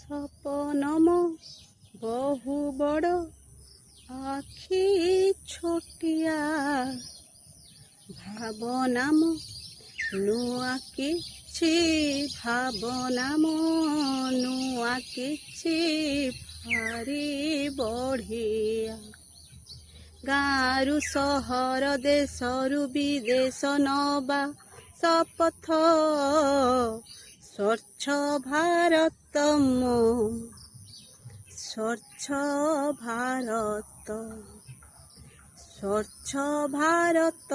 सपनम बहु बड़ आखि छोटिया भावनाम नुआ किछि भावनाम नुआ किछि भारी बढ़िया गाँरु सहर देशरु विदेश नबा शपथ स्वच्छ भारत स्वच्छ भारत स्वच्छ भारत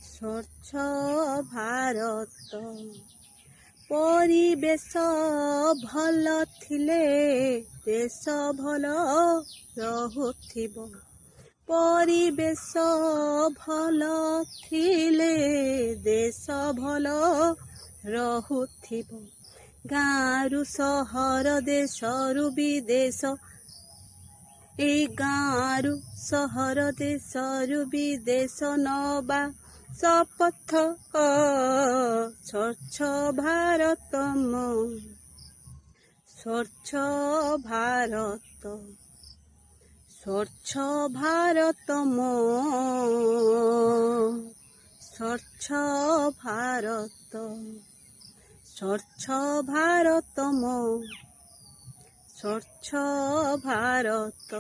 स्वच्छ भारत परिवेश भल थिले देश भल रहुथिबो परिवेश भल थिले देश भल रहुथिबो गाँरु सहर देशरु विदेश ए गाँरु सहर देशरु विदेश नबा शपथ स्वच्छ भारत स्वच्छ भारत स्वच्छ भारत स्वच्छ भारत स्वच्छ भारत स्वच्छ भारत।